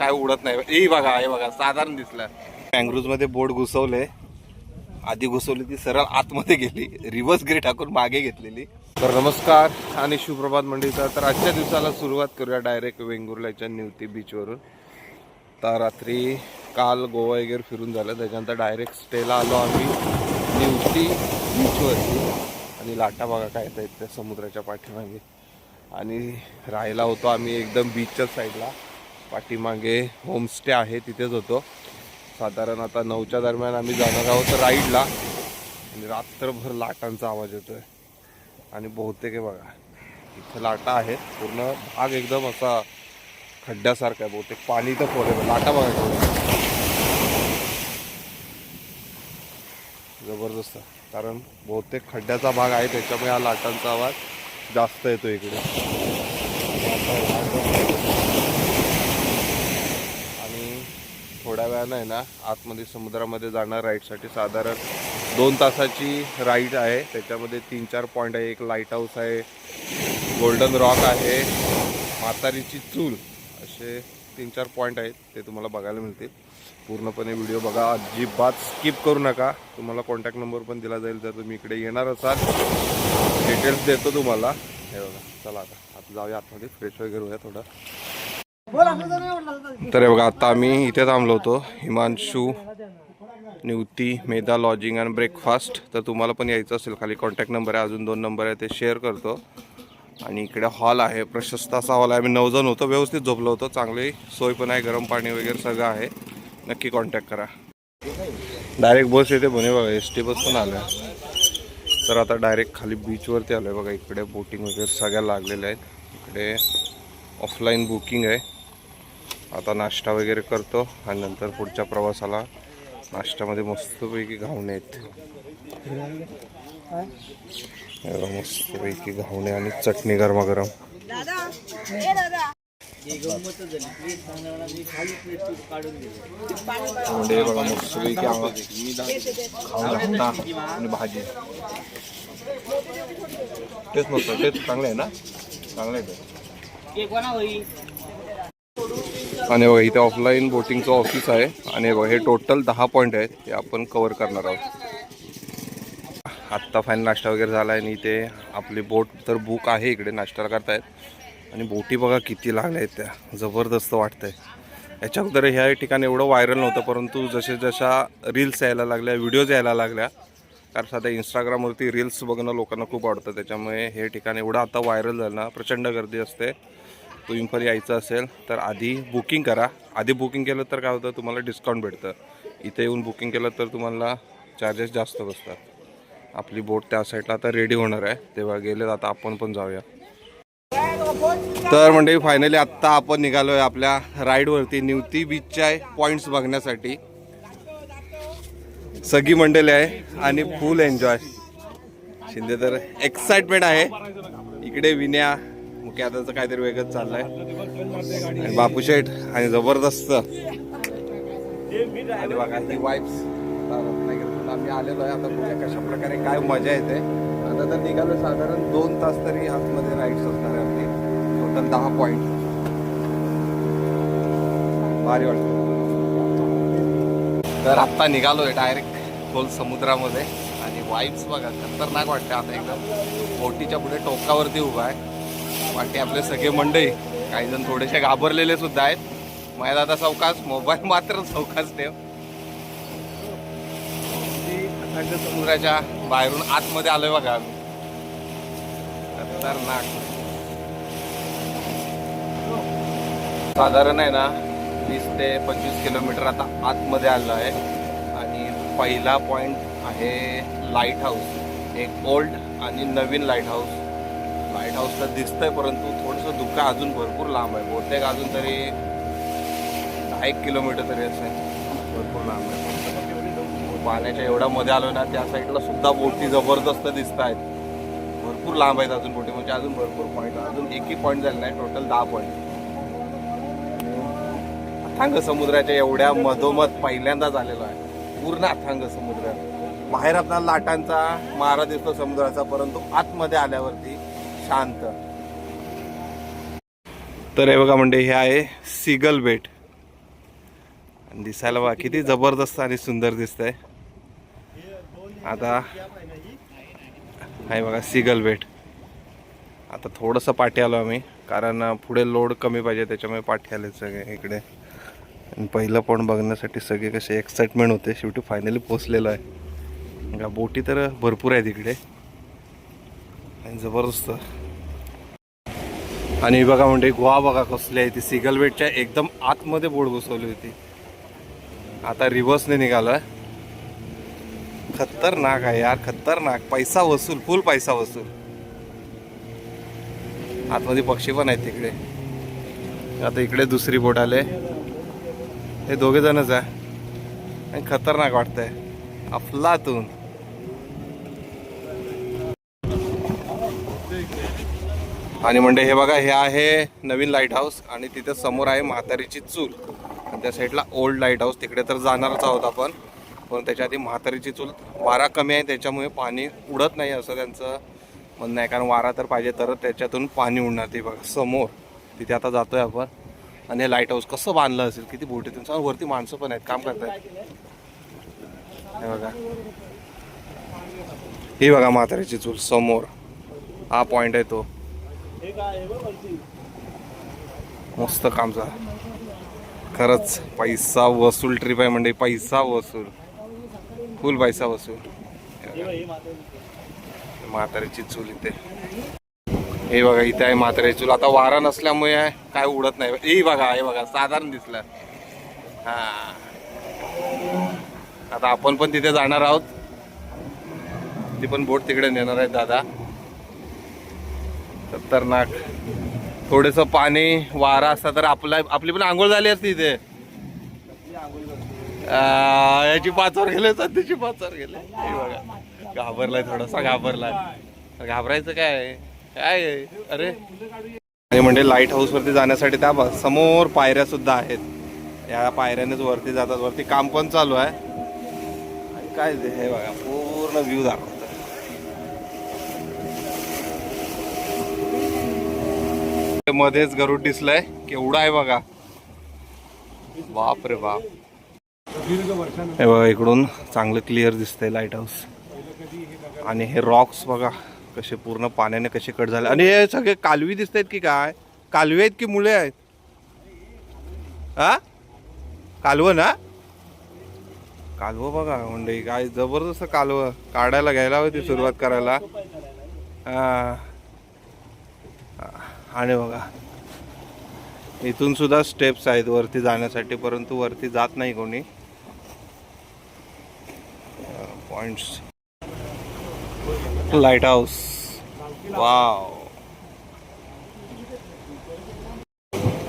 काय उडत नाही. हे बघा, हे बघा, साधारण दिसलं. मँग्रोव्ज मध्ये बोट घुसवले, आधी घुसवली ती सरळ आतमध्ये गेली, रिव्हर्स गिअर टाकून मागे घेतलेली. तर नमस्कार आणि शुभप्रभात मंडळीचा. तर आजच्या दिवसाला सुरुवात करूया डायरेक्ट वेंगुर्ल्याच्या निवती बीचवरून. तर रात्री काल गोवा वगैरे फिरून झालं, त्याच्यानंतर डायरेक्ट स्टेला आलो आम्ही निवती बीचवरती. आणि लाटा बघा काय येत आहेत त्या समुद्राच्या पाठीमागे. आणि राहायला होतो आम्ही एकदम बीचच्या साईडला, पाठीमागे होमस्टे आहे तिथेच होतो. साधारण आता 9च्या दरम्यान आम्ही जाणार आहोत राईडला. आणि रात्रभर लाटांचा आवाज येतोय आणि बहुतेक बघा इथं लाटा आहेत. पूर्ण भाग एकदम असा खड्ड्यासारखा आहे, बहुतेक पाणी तर फोडे. लाटा बघा जबरदस्त, कारण बहुतेक खड्ड्याचा भाग आहे त्याच्यामुळे हा लाटांचा आवाज जास्त येतो इकडे. आणि थोड्या वेळानं आहे ना आतमध्ये समुद्रामध्ये जाणार राईडसाठी. साधारण 2 तासाची राईड आहे. त्याच्यामध्ये 3-4 पॉईंट आहे. एक लाईट हाऊस आहे, गोल्डन रॉक आहे, म्हातारीची चूल, असे 3-4 पॉईंट आहेत. ते तुम्हाला बघायला मिळतील. पूर्णपणे व्हिडिओ बघा, अजिबात स्किप करू नका. तुम्हाला कॉन्टॅक्ट नंबर पण दिला जाईल जर तुम्ही इकडे येणार असाल. डिटेल्स देतो तुम्हाला. हे बघा, चला आता जाऊया आतमध्ये, फ्रेश वगैरे होऊया थोडं. तर हे बघा, आता आम्ही इथे थांबलो होतो, Himanshu Nivati Medha lodging and breakfast. तर तुम्हाला पण यायचं असेल, खाली कॉन्टॅक्ट नंबर आहे, अजून 2 नंबर आहे, ते शेअर करतो. आणि इकडे हॉल आहे, प्रशस्त असा हॉल आहे. आम्ही 9 जण होतो, व्यवस्थित झोपलो होतो, चांगली सोय पण आहे, गरम पाणी वगैरे सगळं आहे. नक्की कॉन्टॅक्ट करा. डायरेक्ट बस येते म्हणे बघा, ST बस पण आल्या. तर आता डायरेक्ट खाली बीचवरती आलो आहे बघा. इकडे बोटिंग वगैरे सगळ्या लागलेल्या आहेत. इकडे ऑफलाईन बुकिंग आहे. आता नाश्ता वगैरे करतो आणि नंतर पुढच्या प्रवासाला. नाश्त्यामध्ये मस्तपैकी घावणे आहेत, मस्तपैकी घावणे आणि चटणी गरमागरम. म्हणजे बघा मस्तपैकी आणि भाजी. तेच मस्त, तेच चांगलं आहे ना, चांगलं आहे ते. आणि बघा इथे ऑफलाईन बोटिंगचं ऑफिस आहे. आणि बघा हे टोटल 10 पॉईंट आहेत, ते आपण कव्हर करणार आहोत. आत्ता फायनल नाश्ता वगैरे झाला आहे आणि इथे आपली बोट तर बुक आहे, इकडे नाश्ता करतायत. आणि बोटी बघा किती लागल्या आहेत, त्या जबरदस्त वाटतंय. याच्या अगोदर ह्या ठिकाणी एवढं व्हायरल नव्हतं, परंतु जशा रील्स यायला लागल्या, व्हिडिओज यायला लागल्या, कारण सध्या इंस्टाग्रामवरती रील्स बघणं लोकांना खूप आवडतं, त्याच्यामुळे हे ठिकाण एवढं आता व्हायरल झालं ना. प्रचंड गर्दी असते. तुम्ही पण यायचं असेल तर आधी बुकिंग करा. आधी बुकिंग केलं तर काय होतं, तुम्हाला डिस्काउंट भेटतं. इथे येऊन बुकिंग केलं तर तुम्हाला चार्जेस जास्त बसतात. आपली बोट त्या साईडला आता रेडी होणार आहे, तेव्हा गेले आता आपण पण जाऊया. तर म्हणजे फायनली आत्ता आपण निघालो आहे आपल्या राईडवरती, निवती बीचच्या पॉईंट्स बघण्यासाठी. सगळी मंडळी आहे आणि फुल एन्जॉय. शिंदे तर एक्साइटमेंट आहे. इकडे विन्या मुख्याचं काहीतरी वेगळंच चाललंय, आणि बापूशेठ आणि जबरदस्त. आणि बघा ही वाईब्स. आम्ही आलेलो आहे, आता बघूया कशा प्रकारे काय मजा येते. आता तर निघालो, साधारण 2 तास तरी आतमध्ये राईड्स असणार आहे आपली. Total 10 point. भारी वाटतं. तर आत्ता निघालोय डायरेक्ट खोल समुद्रामध्ये. आणि वाईब्स बघा खतरनाक वाटते. आता एकदम बोटीच्या पुढे टोकावरती उभा आहे. बाकी आपले सगळे मंडळी, काही जण थोडेसे घाबरलेले सुद्धा आहेत. माझ्या दादा सावकाश, मोबाईल मात्र सावकाश ठेव. समुद्राच्या बाहेरून आतमध्ये आलोय बघा आम्ही. खतरनाक. साधारण आहे ना 20 ते 25 किलोमीटर आता आतमध्ये आलं आहे. आणि पहिला पॉइंट आहे लाईट हाऊस. एक ओल्ड आणि नवीन लाईट हाऊस. लाईट हाऊस तर दिसतंय, परंतु थोडंसं धुकं अजून भरपूर लांब आहे. बहुतेक अजून तरी 1 किलोमीटर तरी असेल, भरपूर लांब आहे. पाण्याच्या एवढ्या मध्ये आलो ना, त्या साईडला सुद्धा बोटी जबरदस्त दिसत आहेत. भरपूर लांब आहेत अजून बोटी, म्हणजे अजून भरपूर पॉईंट. अजून एकही पॉईंट झाले नाही, टोटल 10 पॉईंट. अथांग समुद्राच्या एवढ्या मधोमध पहिल्यांदाच आलेलो आहे. पूर्ण अथांग समुद्र. बाहेर आपल्याला लाटांचा मारा दिसतो समुद्राचा, परंतु आतमध्ये आल्यावरती शांत. तर हे बघा म्हणजे हे आहे सीगल बेट. दिसायला बघा किती जबरदस्त आणि सुंदर दिसतंय. आता आहे बघा सिगल बेट. आता थोडंसं पाठी आलो आम्ही, कारण पुढे लोड कमी पाहिजे त्याच्यामुळे पाठी आले सगळे इकडे. आणि पहिलं पण बघण्यासाठी सगळे कसे एक्साइटमेंट होते. शेवटी फायनली पोचलेलो आहे. का बोटी तर भरपूर आहेत इकडे आणि जबरदस्त. आणि बघा म्हणजे गोवा बघा कसली आहे ती. सिगल बेटच्या एकदम आतमध्ये बोट घुसवली होती. आता रिव्हर्सने निघालोय. खतरनाक आहे यार, खतरनाक. पैसा वसूल, फुल पैसा वसूल. आतमध्ये पक्षी पण आहेत तिकडे. आता इकडे दुसरी बोट आले. हे दोघे जणच आहे आणि खतरनाक वाटतंय. अफलातून. आणि म्हणजे हे बघा, हे आहे नवीन लाईट हाऊस आणि तिथे समोर आहे म्हातारीची चूल. आणि त्या साईडला ओल्ड लाईट हाऊस. तिकडे तर जाणारच आहोत आपण, पण त्याच्या आधी म्हातारीची चूल. वारा कमी आहे त्याच्यामुळे पाणी उडत नाही असं त्यांचं म्हणणं आहे. कारण वारा तर पाहिजे तर त्याच्यातून पाणी उडणार. ते बघा समोर, तिथे आता जातोय आपण. आणि हे लाईट हाऊस कसं बांधलं असेल, किती बोटीतून. वरती माणसं पण आहेत, काम करतात. हे बघा, ही बघा म्हातारीची चूल समोर. हा पॉइंट आहे तो. मस्त काम झालं खरंच. पैसा वसूल ट्रिप आहे म्हणजे पैसा वसूल, फुल पैसा वसूल. म्हातारीची चूल इथे. हे बघा इथे आहे म्हातारीची चूल. आता वारा नसल्यामुळे काय उडत नाही. हे बघा, हे बघा साधारण दिसलं. हा, आता आपण पण तिथे जाणार आहोत. ती पण बोट तिकडे नेणार आहेत दादा. खतरनाक. थोडंसं पाणी वारा असता तर आपली पण आंघोळ झाली असती इथे. याची पाचावर गेले, सध्याची पाचावर गेले. हे बघा, घाबरलाय, थोडासा घाबरलाय. घाबरायचं काय काय. अरे, आणि म्हणजे लाईट हाऊस वरती जाण्यासाठी त्या समोर पायऱ्या सुद्धा आहेत. या पायऱ्यानेच वरती जातात. वरती काम पण चालू आहे. आणि काय हे बघा पूर्ण व्ह्यू दाखवत. मध्येच गरुड दिसलंय, केवढा आहे बघा. बाप रे बाप. हे बघा इकडून चांगलं क्लिअर दिसतंय लाईट हाऊस. आणि हे रॉक्स बघा कसे पूर्ण पाण्याने कसे कट झाले. आणि हे सगळे कालवी दिसत आहेत की काय. कालवे आहेत की मुळे आहेत. हा, कालवं ना. कालवं बघा म्हणजे काय जबरदस्त कालवं. काढायला घ्यायला हवी ती सुरुवात करायला. हा, आणि बघा इथून सुद्धा स्टेप्स आहेत वरती जाण्यासाठी, परंतु वरती जात नाही कोणी. पॉइंट्स. Light house. वाव.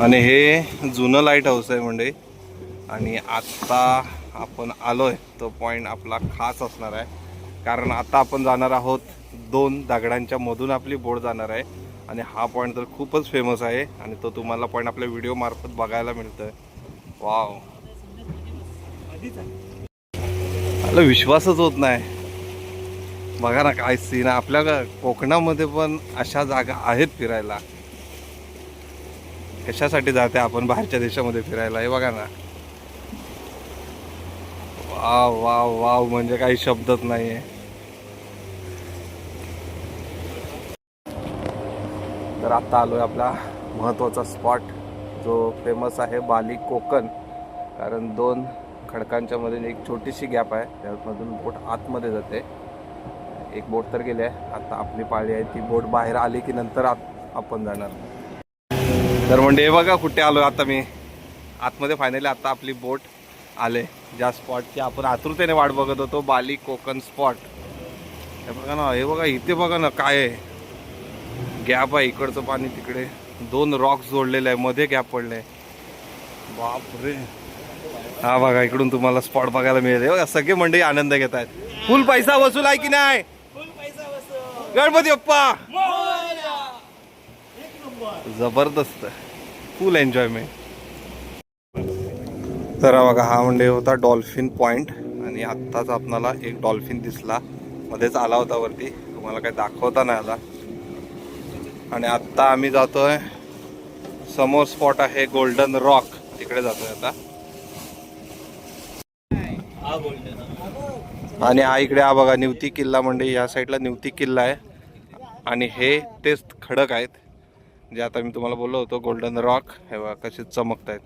आणि हे जुनं लाईट हाऊस आहे म्हणजे. आणि आता आपण आलोय तो पॉइंट आपला खास असणार आहे. कारण आता आपण जाणार आहोत 2 दगडांच्या मधून आपली बोट जाणार आहे. आणि हा पॉइंट तर खूपच फेमस आहे आणि तो तुम्हाला पॉइंट आपल्या व्हिडिओ मार्फत बघायला मिळतोय. वाव, मला विश्वासच होत नाही. बघा ना काय सीन. आपल्या कोकणामध्ये पण अशा जागा आहेत फिरायला. कशासाठी जाते आपण बाहेरच्या देशामध्ये फिरायला. हे बघा ना. वाव वाव वाव, म्हणजे काही शब्दच नाहीये. तर आता आलोय आपला महत्त्वाचा स्पॉट जो फेमस आहे बाली कोकण. कारण 2 खडकांच्या मध्ये एक छोटीशी गॅप आहे, त्यामधून बोट आतमध्ये जाते. एक बोट तर गेली आहे. आता आपली पाळी आहे. ती बोट बाहेर आली की नंतर आपण जाणार. तर म्हणजे हे बघा कुठे आलो आता मी आतमध्ये. फायनली आता आपली बोट आले ज्या स्पॉटची आपण आतुरतेने वाट बघत होतो, बाली कोकण स्पॉट. हे बघा ना, हे बघा इथे बघा ना काय आहे. गॅप आहे, इकडचं पाणी तिकडे 2 रॉक्स जोडलेले आहे, मध्ये गॅप पडले. बाप रे. हा बघा इकडून तुम्हाला स्पॉट बघायला मिळेल. बघा सगळे मंडळी आनंद घेत आहेत. फुल पैसा वसूल आहे की नाही. गणपती बाप्पा जबरदस्त, फुल एन्जॉयमेंट. तर बघा हा म्हणजे होता डॉल्फिन पॉइंट. आणि आत्ताच आपणाला एक डॉल्फिन दिसला, मध्येच आला होता वरती, तुम्हाला काही दाखवता नाही आला. आणि आत्ता आम्ही जातोय समोर स्पॉट आहे गोल्डन रॉक, तिकडे जातोय आता. आणि हा इकडे हा बघा निवती किल्ला म्हणजे या साईडला निवती किल्ला आहे आणि हे तेच खडक आहेत जे आता मी तुम्हाला बोललो होतो गोल्डन रॉक. हे बघा कसे चमकत आहेत.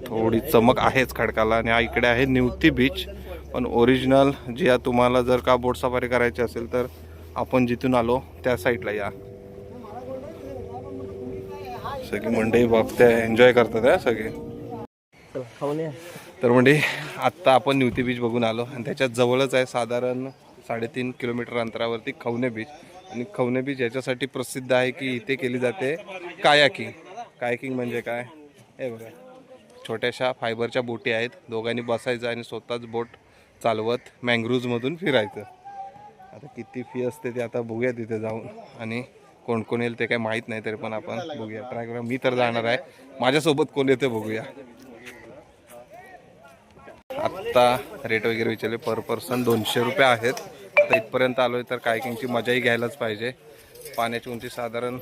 थोडी चमक आहेच खडकाला. आणि इकडे आहे निवती बीच. पण ओरिजिनल जी तुम्हाला जर का बोट सफारी करायची असेल तर आपण जिथून आलो त्या साईडला या. सगळी मंडळी बघते एन्जॉय करतात आहे सगळे. तर म्हणजे आत्ता आपण निवती बीच बघून आलो आणि त्याच्यात जवळच आहे साधारण 3.5 किलोमीटर अंतरावरती खवणे बीच. आणि खवणे बीच याच्यासाठी प्रसिद्ध आहे की इथे केली जाते कायाकिंग. कायाकिंग म्हणजे काय हे बघा छोट्याशा फायबरच्या बोटी आहेत. दोघांनी बसायचं आणि स्वतःच बोट चालवत मँग्रोव्जमधून फिरायचं. आता किती फी असते ते आता बघूया तिथे जाऊन. आणि कोण कोण येईल ते काही माहीत नाही तरी पण आपण बघूया ट्राय करूया. मी तर जाणार आहे. माझ्यासोबत कोण येते बघूया. आत्ता रेट वगैरे विचारले पर पर्सन 200 रुपये आहेत. आता इथपर्यंत आलोय तर कायकिंगची मजाही घ्यायलाच पाहिजे. पाण्याची उंची साधारण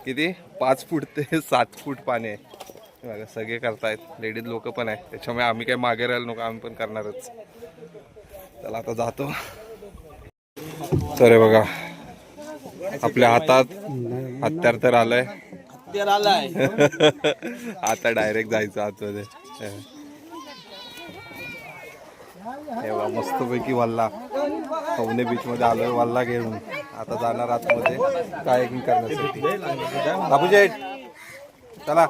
किती 5 फूट ते 7 फूट पाणी आहे. बघा सगळे करतायत. लेडीज लोक पण आहेत. त्याच्यामुळे आम्ही काही मागे राहिलो नको. आम्ही पण करणारच. चला आता जातो. तर हे बघा आपल्या हातात हत्यार तर आलंय. आता डायरेक्ट जायचं आतमध्ये. हे बघा मस्तपैकी वल्ला खवणे बीच मध्ये आलोय वल्ला घेऊन. आता जाणार आतमध्ये कायाकिंग करण्यासाठी. बाबूजी चला.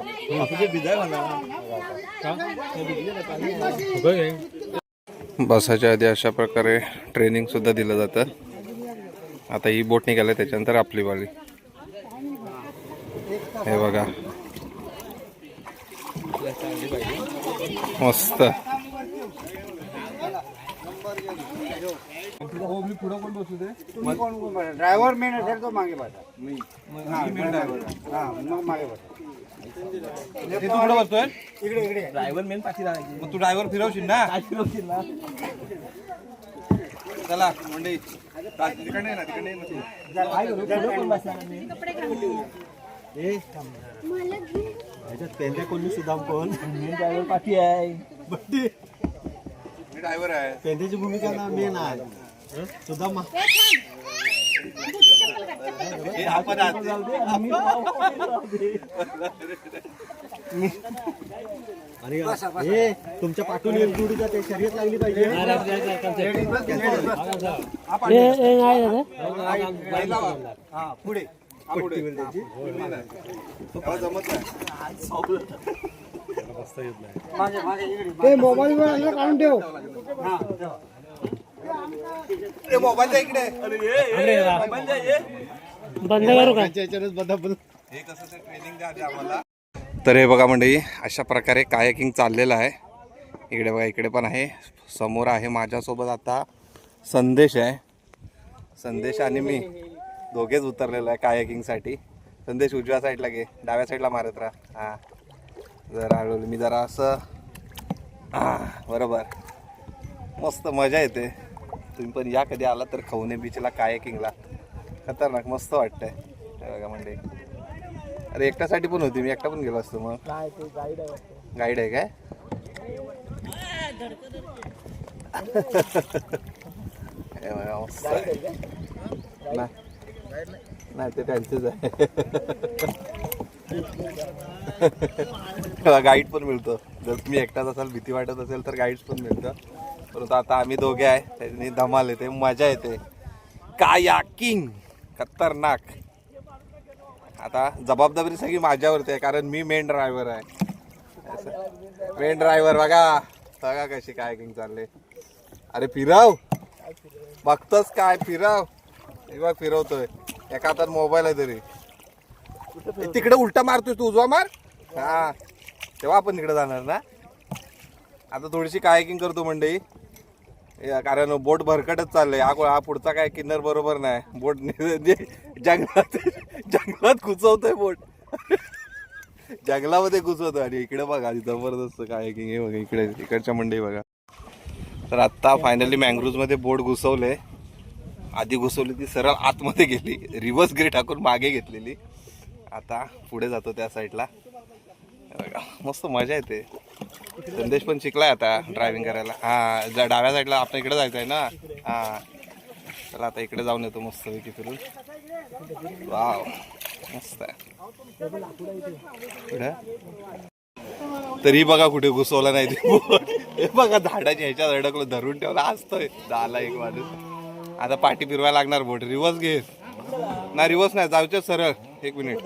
बसायच्या आधी अशा प्रकारे ट्रेनिंग सुद्धा दिलं जातं. आता ही बोट निघाली त्याच्यानंतर आपली वाली. हे बघा मस्त. ड्रायव्हर मेन असेल तो मागे बसा. मेन ड्रायव्हर मग मागे बसा. तू कुठं बसतोय? इकडे इकडे ड्रायव्हर मेन पाठी राहायची. मग तू ड्रायव्हर फिरवशील ना. चला मंडळी तिकडे ना तिकडे ह्याच्यात पेंद्या कोणी सुदाम कोण मेन ड्रायव्हर पाठी आहे. मी ड्रायव्हर आहे. पेंद्याची भूमिका ना मेन आहे. सुदाम आणि हे तुमच्या पाठून एक जोडी जाते शर्यत लागली पाहिजे. पुढे मोबाईल काढून ठेव. मोबाईल इकडे बंद करू का? तर हे बघा मंडळी अशा प्रकारे कायाकिंग चाललेलं आहे. इकडे बघा इकडे पण आहे. समोर आहे माझ्यासोबत आता संदेश आहे. संदेश आणि मी दोघेच उतरलेलो आहे कायाकिंगसाठी. संदेश उजव्या साईडला घे डाव्या साईडला मारत राहा. हां जरा हळूहळू मी जरा असं बरोबर मस्त मजा येते. तुम्ही पण या कधी आला तर खवणे बीचला कायाकिंगला. खतरनाक मस्त वाटतंय. बघा म्हणजे अरे एकट्यासाठी पण होती. मी एकटा पण गेलो असतो. मग गाईड आहे काय? मस्त नाही ते त्यांचेच आहे. गाईड पण मिळतो. जर तुम्ही एकटाच असाल भीती वाटत असेल तर गाईड्स पण मिळतं. परंतु आता आम्ही दोघे आहे त्यांनी धमाल येते मजा येते. कायाकिंग खतरनाक. आता जबाबदारी सगळी माझ्यावरती आहे कारण मी मेन ड्रायव्हर आहे. मेन ड्रायव्हर बघा बघा कशी कायाकिंग चालले. अरे फिरव बघतोस काय फिरव. बघ फिरवतोय. एका हातात मोबाईल आहे तरी. तिकडे उलटा मारतोय तू उजवा मार. हा तेव्हा आपण तिकडे जाणार ना. आता थोडीशी कायाकिंग करतो मंडळी कारण बोट भरकटच चाललंय. हा पुढचा काय किन्नर बरोबर नाही. बोट जंगलात घुसवतोय बोट. जंगलामध्ये घुसवतोय. आणि इकडे बघा जबरदस्त कायाकिंग हे बघा इकडे इकडच्या मंडळी बघा. तर आत्ता फायनली मँग्रोव्जमध्ये बोट घुसवले. आधी घुसवली ती सरळ आतमध्ये गेली. रिव्हर्स गिअर टाकून मागे घेतलेली. आता पुढे जातो त्या साईडला. बघा, मस्त मजा येते. संदेश पण शिकलाय आता ड्रायव्हिंग करायला. हा डाव्या साईडला आपण इकडे जायचं आहे ना. हा चला आता इकडे जाऊन येतो मस्त पैकी फिरून. वाव मस्त आहे. तरी बघा कुठे घुसवला नाही ते बोट. हे बघा झाडाच्या ह्याच्यात अडकलं, धरून ठेवला, असतोय. झाला एक माणूस. आता पाठी फिरवायला लागणार बोट. रिवर्स घे ना, रिवर्स नाही, जाऊच्या सरळ. एक मिनिट